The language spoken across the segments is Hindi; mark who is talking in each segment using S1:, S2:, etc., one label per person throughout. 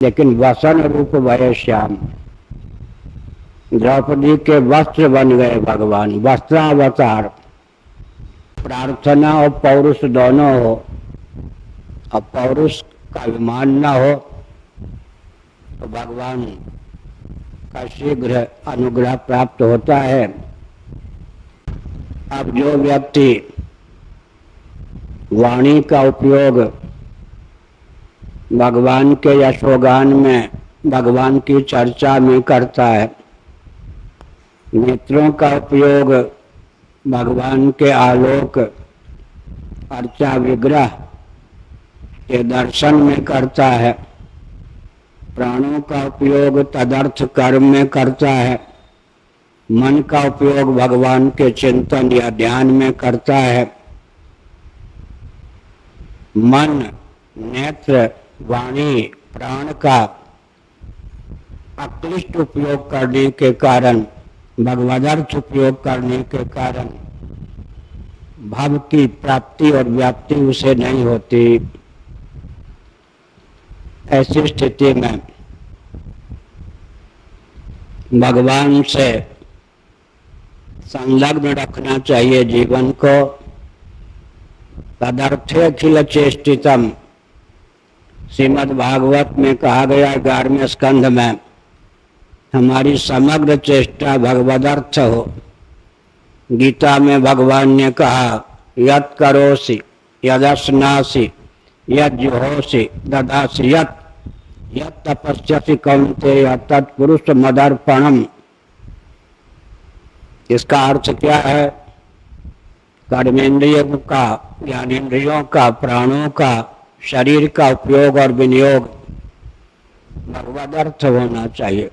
S1: लेकिन वसन रूप भय श्याम। द्रौपदी के वस्त्र बन गए भगवान, वस्त्रावतार। प्रार्थना और पौरुष दोनों हो, और पौरुष का अभिमान न हो तो भगवान का शीघ्र अनुग्रह प्राप्त होता है। अब जो व्यक्ति वाणी का उपयोग भगवान के यशोगान में, भगवान की चर्चा में करता है, नेत्रों का उपयोग भगवान के आलोक अर्चा विग्रह के दर्शन में करता है, प्राणों का उपयोग तदर्थ कर्म में करता है, मन का उपयोग भगवान के चिंतन या ध्यान में करता है, मन, नेत्र, वाणी, प्राण का अक्लिष्ट उपयोग करने के कारण, भगवदर्थ उपयोग करने के कारण भाव की प्राप्ति और व्याप्ति उसे नहीं होती। ऐसी स्थिति में भगवान से संलग्न रखना चाहिए जीवन को। तदर्थे अखिल चेष्टितम, श्रीमद् भागवत में कहा गया 11वें स्कंध में, हमारी समग्र चेष्टा भगवदर्थ हो। गीता में भगवान ने कहा यत् करोसि यदश्नासि यज्जुहोसि ददासि यत् तपस्यसि कौन्तेय तत्पुरुष मदर्पणम। इसका अर्थ क्या है? कर्मेंद्रियों का, ज्ञानेंद्रियों का, प्राणों का, शरीर का उपयोग और विनियोग भगवदर्थ होना चाहिए।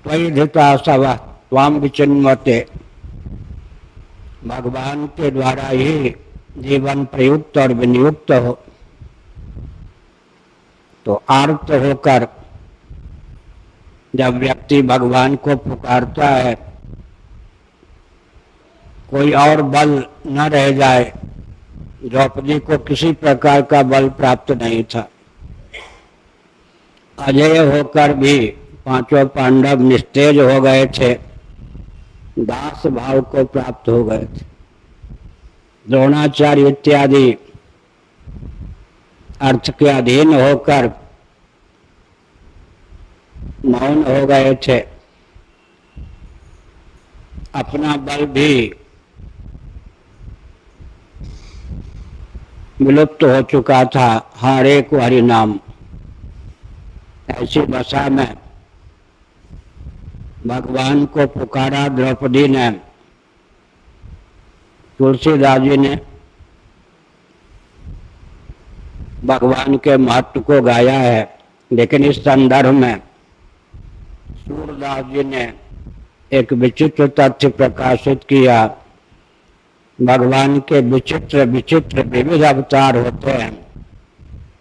S1: त्वयि धृता सवः त्वां विचिन्वते, भगवान के द्वारा ही जीवन प्रयुक्त और विनियुक्त हो। तो आर्त होकर जब व्यक्ति भगवान को पुकारता है, कोई और बल न रह जाए। द्रौपदी को किसी प्रकार का बल प्राप्त नहीं था। अजय होकर भी पांचों पांडव निस्तेज हो गए थे, दास भाव को प्राप्त हो गए थे। द्रोणाचार्य इत्यादि अर्थ के अधीन होकर मौन हो गए थे। अपना बल भी विलुप्त हो चुका था। हरे को हरि नाम। ऐसी दशा में भगवान को पुकारा द्रौपदी ने। तुलसीदास जी ने भगवान के महत्व को गाया है, लेकिन इस संदर्भ में सूरदास जी ने एक विचित्र तथ्य प्रकाशित किया। भगवान के विचित्र विचित्र विविध अवतार होते हैं,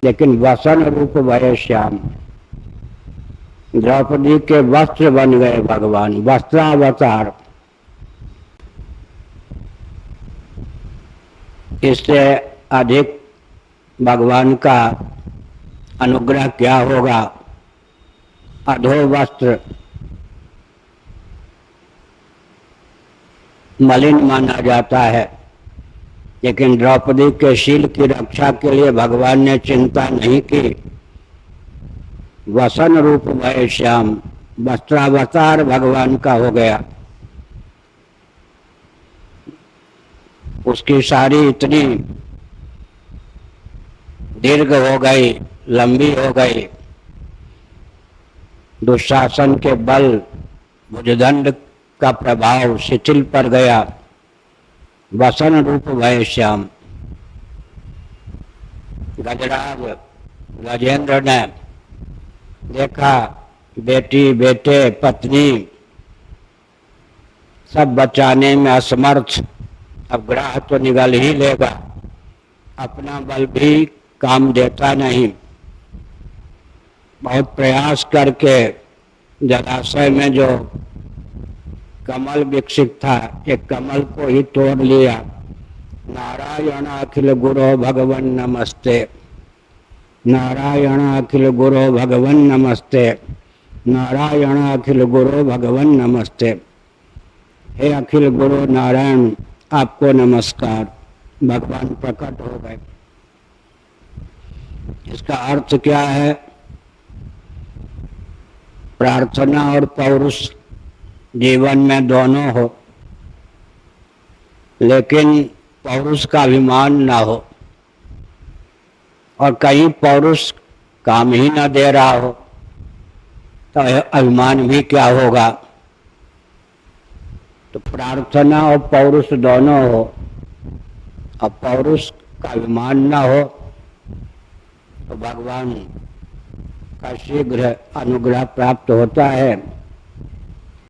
S1: लेकिन वसन रूप भय श्याम। द्रौपदी के वस्त्र बन गए भगवान, वस्त्रावतार। इससे अधिक भगवान का अनुग्रह क्या होगा? अधो वस्त्र मलिन माना जाता है, लेकिन द्रौपदी के शील की रक्षा के लिए भगवान ने चिंता नहीं की। वसन रूप भय श्याम, वस्त्रावतार भगवान का हो गया। उसकी साड़ी इतनी दीर्घ हो गई, लंबी हो गई। दुशासन के बल, भुजदंड का प्रभाव शिथिल पड़ गया। वसन रूप भय श्याम। गजराज गजेंद्र ने देखा बेटी, बेटे, पत्नी सब बचाने में असमर्थ। अब ग्राह तो निगल ही लेगा, अपना बल भी काम देता नहीं। बहुत प्रयास करके जलाशय में जो कमल विकसित था, एक कमल को ही तोड़ लिया। नारायण अखिल गुरो भगवन नमस्ते। नारायण अखिल गुरो भगवन नमस्ते, नारायण अखिल गुरो भगवन नमस्ते। हे अखिल गुरु नारायण, आपको नमस्कार। भगवान प्रकट हो गए। इसका अर्थ क्या है? प्रार्थना और पौरुष जीवन में दोनों हो, लेकिन पौरुष का अभिमान ना हो, और कहीं पौरुष काम ही ना दे रहा हो तो अभिमान भी क्या होगा। तो प्रार्थना और पौरुष दोनों हो, और पौरुष का अभिमान ना हो तो भगवान का शीघ्र अनुग्रह प्राप्त होता है।